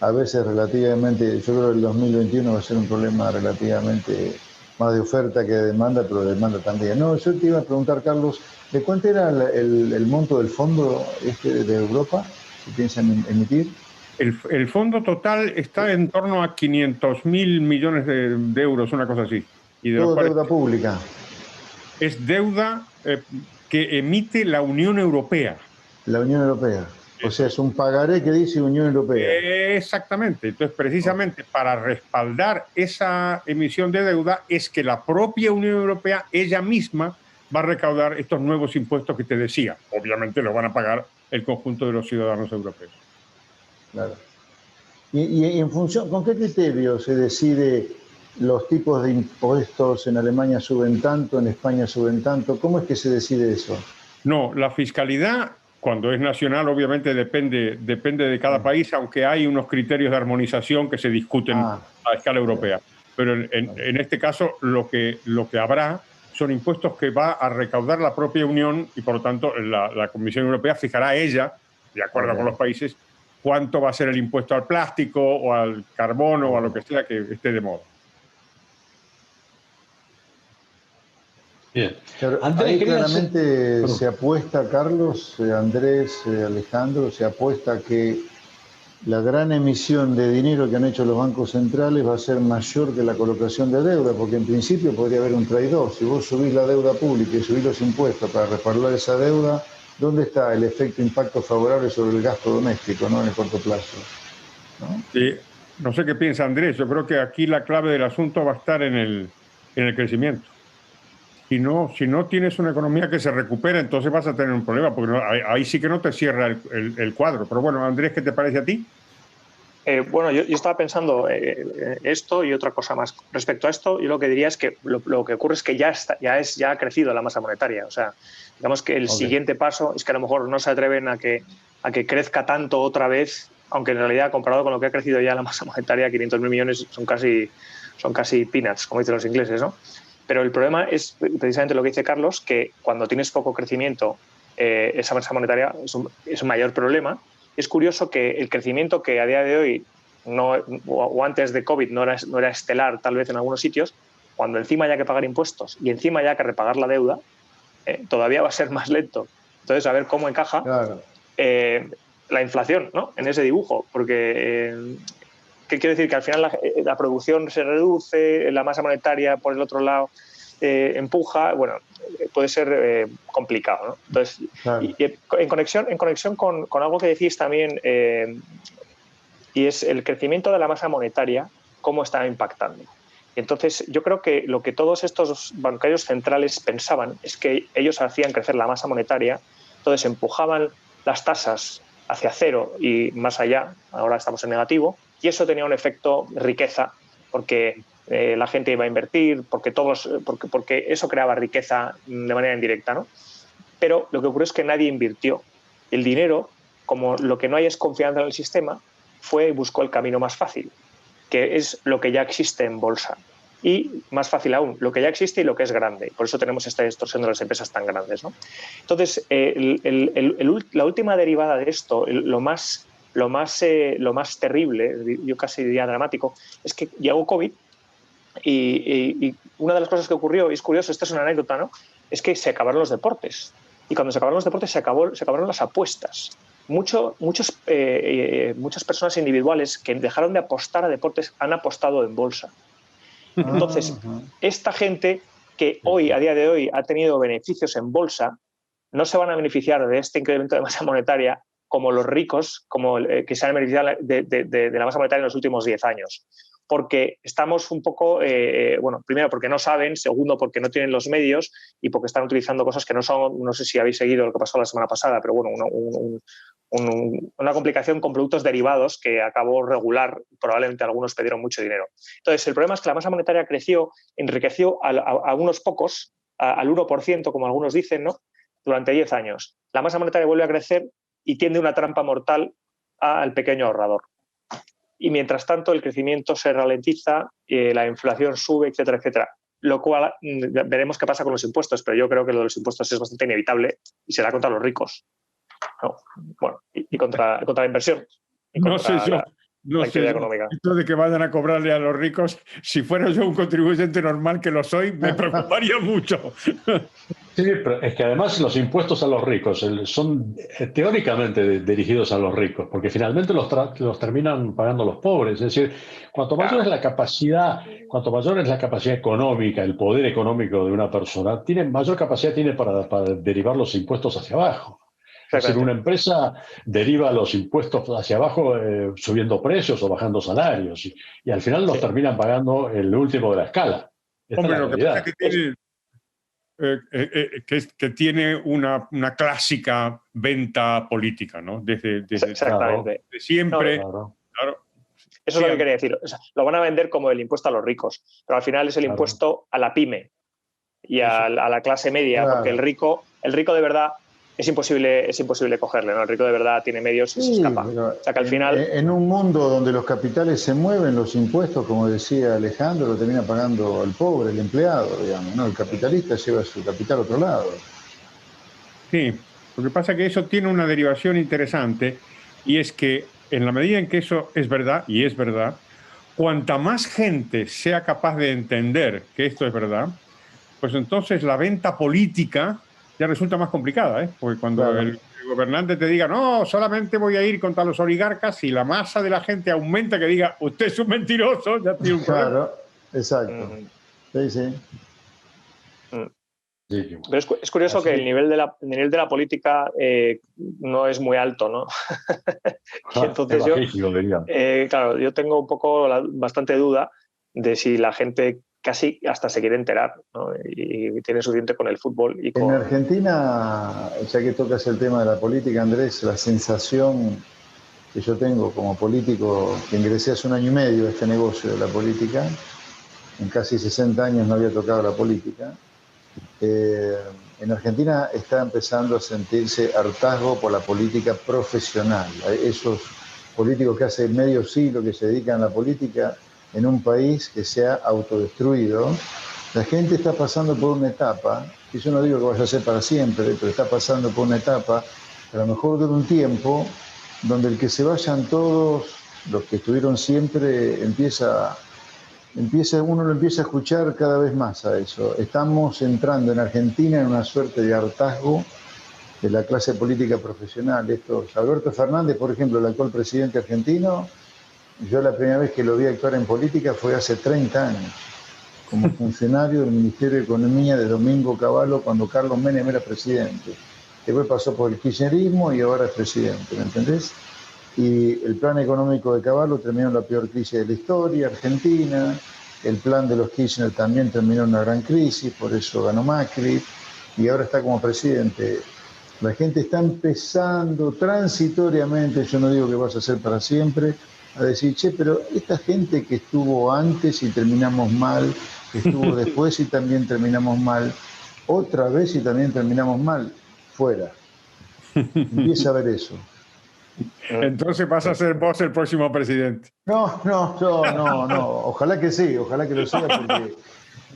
a veces relativamente, yo creo que el 2021 va a ser un problema relativamente más de oferta que de demanda, pero de demanda también. No, yo te iba a preguntar, Carlos, ¿de cuánto era el monto del fondo de Europa que piensan emitir? El fondo total está en torno a 500.000 millones de euros, una cosa así. Y ¿Todo deuda pública? Es deuda que emite la Unión Europea. La Unión Europea. O sea, es un pagaré que dice Unión Europea. Exactamente. Entonces, precisamente para respaldar esa emisión de deuda es que la propia Unión Europea, ella misma, va a recaudar estos nuevos impuestos que te decía. Obviamente lo van a pagar el conjunto de los ciudadanos europeos. Claro. ¿Y en función, con qué criterio se decide los tipos de impuestos? En Alemania suben tanto, en España suben tanto. ¿Cómo es que se decide eso? No, la fiscalidad, cuando es nacional, obviamente depende de cada país, aunque hay unos criterios de armonización que se discuten a escala europea. Pero en este caso lo que habrá son impuestos que va a recaudar la propia Unión, y por lo tanto la Comisión Europea fijará ella, de acuerdo con los países, cuánto va a ser el impuesto al plástico o al carbono o a lo que sea que esté de moda. Bien. Andrés, ahí claramente se apuesta, Carlos, Andrés, Alejandro, se apuesta que la gran emisión de dinero que han hecho los bancos centrales va a ser mayor que la colocación de deuda, porque en principio podría haber un trade-off. Si vos subís la deuda pública y subís los impuestos para respaldar esa deuda, ¿dónde está el impacto favorable sobre el gasto doméstico, ¿no? En el corto plazo, ¿no? Sí, no sé qué piensa Andrés. Yo creo que aquí la clave del asunto va a estar en el crecimiento. Si no tienes una economía que se recupera, entonces vas a tener un problema, porque ahí sí que no te cierra el cuadro. Pero bueno, Andrés, ¿qué te parece a ti? Bueno, yo estaba pensando esto y otra cosa más. Respecto a esto, yo lo que diría es que lo que ocurre es que ya ha crecido la masa monetaria. O sea, digamos que el siguiente paso es que a lo mejor no se atreven a que crezca tanto otra vez, aunque en realidad, comparado con lo que ha crecido ya la masa monetaria, 500.000 millones son casi peanuts, como dicen los ingleses, ¿no? Pero el problema es precisamente lo que dice Carlos, que cuando tienes poco crecimiento, esa masa monetaria es un mayor problema. Es curioso que el crecimiento que a día de hoy o antes de COVID no era estelar tal vez en algunos sitios, cuando encima haya que pagar impuestos y encima haya que repagar la deuda, todavía va a ser más lento. Entonces, a ver cómo encaja la inflación, ¿no? En ese dibujo, porque ¿qué quiere decir? Que al final la producción se reduce, la masa monetaria por el otro lado empuja, bueno, puede ser complicado, ¿no? Entonces, y en conexión con algo que decís también, y es el crecimiento de la masa monetaria, cómo está impactando. Entonces, yo creo que lo que todos estos bancarios centrales pensaban es que ellos hacían crecer la masa monetaria, entonces empujaban las tasas hacia cero y más allá, ahora estamos en negativo, y eso tenía un efecto riqueza, porque la gente iba a invertir, porque eso creaba riqueza de manera indirecta, ¿no? Pero lo que ocurrió es que nadie invirtió. El dinero, como lo que no hay es confianza en el sistema, fue y buscó el camino más fácil, que es lo que ya existe en bolsa. Y más fácil aún, lo que ya existe y lo que es grande. Por eso tenemos esta distorsión de las empresas tan grandes, ¿no? Entonces, la última derivada de esto, lo más terrible, yo casi diría dramático, es que llegó COVID y una de las cosas que ocurrió, y es curioso, esta es una anécdota, ¿no?, es que se acabaron los deportes. Y cuando se acabaron los deportes se acabaron las apuestas. Muchas personas individuales que dejaron de apostar a deportes han apostado en bolsa. Entonces, esta gente que hoy, a día de hoy, ha tenido beneficios en bolsa, no se van a beneficiar de este incremento de masa monetaria como los ricos, que se han beneficiado de la masa monetaria en los últimos 10 años. Porque estamos un poco, primero porque no saben, segundo porque no tienen los medios y porque están utilizando cosas que no son, no sé si habéis seguido lo que pasó la semana pasada, pero bueno, una complicación con productos derivados que acabó regular, probablemente algunos pidieron mucho dinero. Entonces, el problema es que la masa monetaria enriqueció a unos pocos, al 1%, como algunos dicen, ¿no?, durante 10 años. La masa monetaria vuelve a crecer y tiende una trampa mortal al pequeño ahorrador. Y mientras tanto el crecimiento se ralentiza, la inflación sube, etcétera, etcétera. Lo cual veremos qué pasa con los impuestos, pero yo creo que lo de los impuestos es bastante inevitable y será contra los ricos. No, bueno, y contra la inversión. Y contra la actividad económica. Esto de que vayan a cobrarle a los ricos, si fuera yo un contribuyente normal que lo soy, me preocuparía mucho. Sí, pero es que además los impuestos a los ricos son teóricamente dirigidos a los ricos, porque finalmente los terminan pagando los pobres. Es decir, cuanto mayor es la capacidad económica, el poder económico de una persona, mayor capacidad tiene para derivar los impuestos hacia abajo. Es decir, una empresa deriva los impuestos hacia abajo subiendo precios o bajando salarios y al final los terminan pagando el último de la escala. Hombre, lo que pasa es que tiene una clásica venta política, ¿no? Desde siempre. Claro. Eso es lo que quería decir. O sea, lo van a vender como el impuesto a los ricos, pero al final es el impuesto a la pyme y a la clase media, porque el rico de verdad es imposible cogerle, ¿no? El rico de verdad tiene medios y se escapa. O sea que al final... En un mundo donde los capitales se mueven, los impuestos, como decía Alejandro, lo termina pagando el pobre, el empleado, digamos, ¿no? El capitalista lleva su capital a otro lado. Sí, lo que pasa es que eso tiene una derivación interesante y es que en la medida en que eso es verdad, y es verdad, cuanta más gente sea capaz de entender que esto es verdad, pues entonces la venta política ya resulta más complicada, ¿eh? Porque cuando el gobernante te diga, no, solamente voy a ir contra los oligarcas, y la masa de la gente aumenta que diga, usted es un mentiroso, ya tiene un problema. Claro, exacto. Sí. Pero es curioso que el nivel de la política no es muy alto, ¿no? Y entonces yo tengo un poco bastante duda de si la gente casi hasta se quiere enterar, ¿no? Y tiene suficiente con el fútbol. En Argentina, ya que tocas el tema de la política, Andrés, la sensación que yo tengo como político, que ingresé hace 1 año y medio a este negocio de la política, en casi 60 años no había tocado la política, en Argentina está empezando a sentirse hartazgo por la política profesional. Esos políticos que hace medio siglo que se dedican a la política en un país que se ha autodestruido, la gente está pasando por una etapa, y yo no digo que vaya a ser para siempre, pero está pasando por una etapa, a lo mejor de un tiempo, donde el que se vayan todos, los que estuvieron siempre, uno lo empieza a escuchar cada vez más a eso. Estamos entrando en Argentina en una suerte de hartazgo de la clase política profesional. Alberto Fernández, por ejemplo, el actual presidente argentino, yo la primera vez que lo vi actuar en política fue hace 30 años, como funcionario del Ministerio de Economía de Domingo Cavallo, cuando Carlos Menem era presidente. Después pasó por el kirchnerismo y ahora es presidente, ¿me entendés? Y el plan económico de Cavallo terminó en la peor crisis de la historia argentina, el plan de los Kirchner también terminó en una gran crisis, por eso ganó Macri, y ahora está como presidente. La gente está empezando transitoriamente, yo no digo que vas a ser para siempre, a decir, pero esta gente que estuvo antes y terminamos mal, estuvo después y también terminamos mal, otra vez y también terminamos mal, fuera. Empieza a ver eso. Entonces vas a ser vos el próximo presidente. No. Ojalá que sí, ojalá que lo sea, porque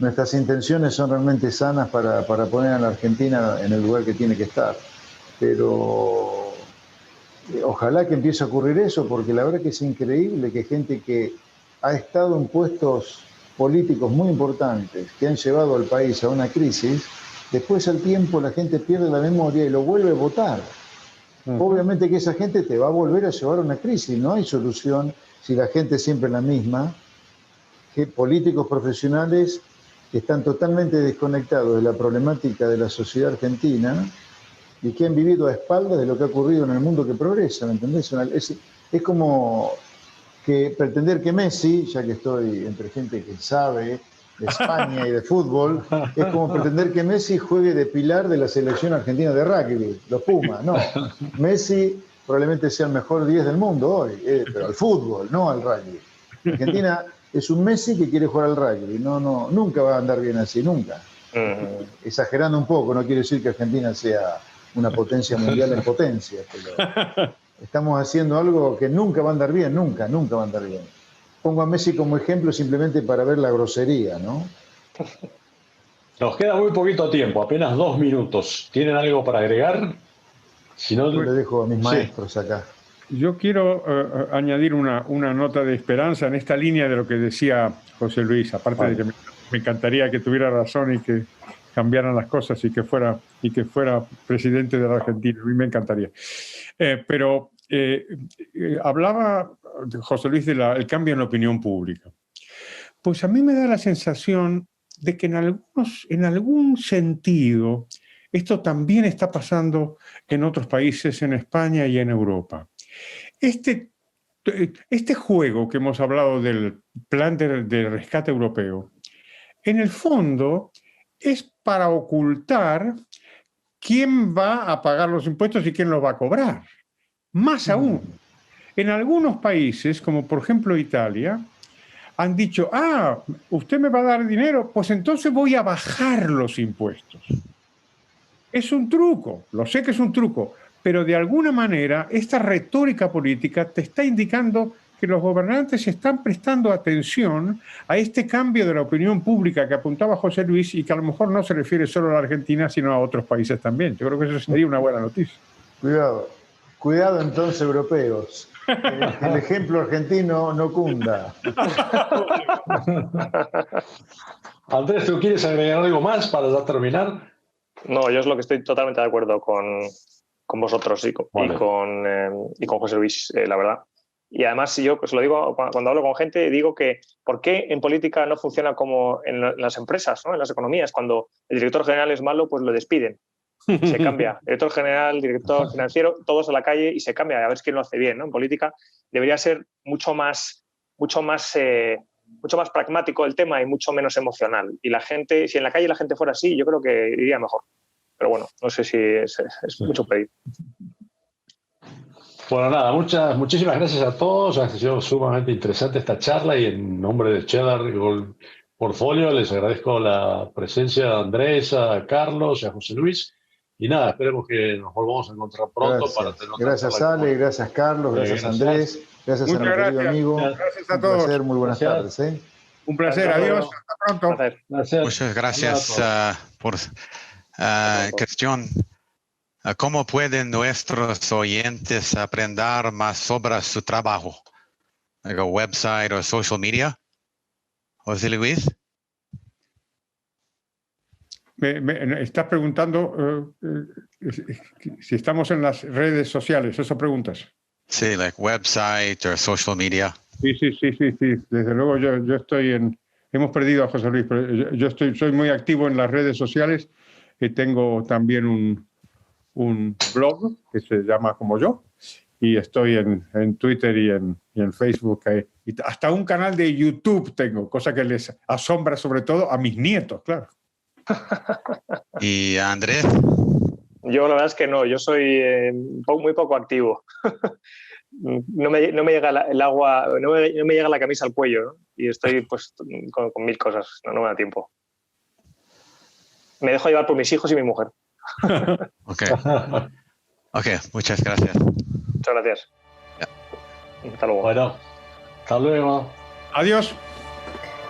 nuestras intenciones son realmente sanas para poner a la Argentina en el lugar que tiene que estar. Pero ojalá que empiece a ocurrir eso, porque la verdad que es increíble que gente que ha estado en puestos políticos muy importantes, que han llevado al país a una crisis, después al tiempo la gente pierde la memoria y lo vuelve a votar. Obviamente que esa gente te va a volver a llevar a una crisis, no hay solución si la gente es siempre la misma, que políticos profesionales que están totalmente desconectados de la problemática de la sociedad argentina y que han vivido a espaldas de lo que ha ocurrido en el mundo que progresa, ¿me entendés? Es como que pretender que Messi, ya que estoy entre gente que sabe de España y de fútbol, es como pretender que Messi juegue de pilar de la selección argentina de rugby, los Pumas. No, Messi probablemente sea el mejor 10 del mundo hoy, pero al fútbol, no al rugby. Argentina es un Messi que quiere jugar al rugby, nunca va a andar bien así, nunca. Exagerando un poco, no quiere decir que Argentina sea una potencia mundial en potencia, pero estamos haciendo algo que nunca va a andar bien, nunca va a andar bien. Pongo a Messi como ejemplo simplemente para ver la grosería, ¿no? Nos queda muy poquito tiempo, apenas 2 minutos. ¿Tienen algo para agregar? Si no, yo le dejo a mis maestros acá. Yo quiero añadir una nota de esperanza en esta línea de lo que decía José Luis, aparte de que me encantaría que tuviera razón y que cambiaran las cosas y que fuera presidente de la Argentina. A mí me encantaría. Pero hablaba José Luis del cambio en la opinión pública. Pues a mí me da la sensación de que en algún sentido esto también está pasando en otros países, en España y en Europa. Este juego que hemos hablado del plan de rescate europeo, en el fondo es para ocultar quién va a pagar los impuestos y quién los va a cobrar. Más aún, en algunos países, como por ejemplo Italia, han dicho, usted me va a dar dinero, pues entonces voy a bajar los impuestos. Es un truco, lo sé que es un truco, pero de alguna manera esta retórica política te está indicando que los gobernantes están prestando atención a este cambio de la opinión pública que apuntaba José Luis y que a lo mejor no se refiere solo a la Argentina, sino a otros países también. Yo creo que eso sería una buena noticia. Cuidado entonces, europeos. El ejemplo argentino no cunda. Andrés, ¿tú quieres agregar algo más para ya terminar? No, yo es lo que estoy totalmente de acuerdo con vosotros y con José Luis, la verdad. Y además, yo pues lo digo cuando hablo con gente, digo que ¿por qué en política no funciona como en las empresas, ¿no? En las economías? Cuando el director general es malo, pues lo despiden. Se cambia. Director general, director financiero, todos a la calle y se cambia a ver quién lo hace bien, ¿no? En política debería ser mucho más pragmático el tema y mucho menos emocional. Y la gente, si en la calle la gente fuera así, yo creo que iría mejor. Pero bueno, no sé si es mucho pedir. Bueno, nada, muchísimas gracias a todos. Ha sido sumamente interesante esta charla y en nombre de Cheddar Gold Portfolio les agradezco la presencia de Andrés, a Carlos y a José Luis. Y nada, esperemos que nos volvamos a encontrar pronto. Gracias Ale, gracias Carlos, gracias Andrés, gracias a mi querido amigo. Gracias a todos. Un placer, muy buenas tardes. Un placer, adiós, hasta pronto. Muchas gracias por cuestión. ¿Cómo pueden nuestros oyentes aprender más sobre su trabajo? ¿Website o social media? José Luis. Me estás preguntando si estamos en las redes sociales, ¿eso preguntas? Sí, like website o social media. Sí. Desde luego yo estoy hemos perdido a José Luis, pero soy muy activo en las redes sociales y tengo también un blog que se llama como yo y estoy en Twitter y en Facebook y hasta un canal de YouTube tengo, cosa que les asombra sobre todo a mis nietos, claro. ¿Y Andrés? Yo la verdad es que no, yo soy muy poco activo. No me llega el agua, no me llega la camisa al cuello, ¿no? Y estoy pues con mil cosas, no me da tiempo. Me dejo llevar por mis hijos y mi mujer. Ok, muchas gracias. Muchas gracias. Hasta luego. Bueno, hasta luego. Adiós.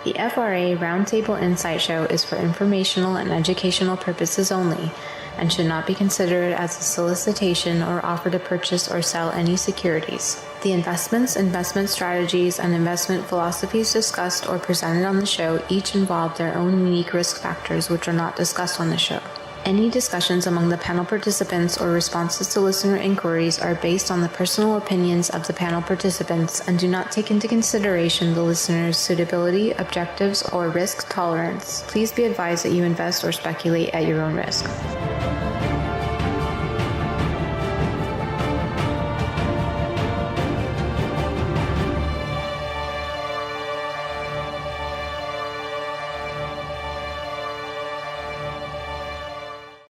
The FRA Roundtable Insight Show is for informational and educational purposes only and should not be considered as a solicitation or offer to purchase or sell any securities. The investments, investment strategies, and investment philosophies discussed or presented on the show each involve their own unique risk factors which are not discussed on the show. Any discussions among the panel participants or responses to listener inquiries are based on the personal opinions of the panel participants and do not take into consideration the listener's suitability, objectives, or risk tolerance. Please be advised that you invest or speculate at your own risk.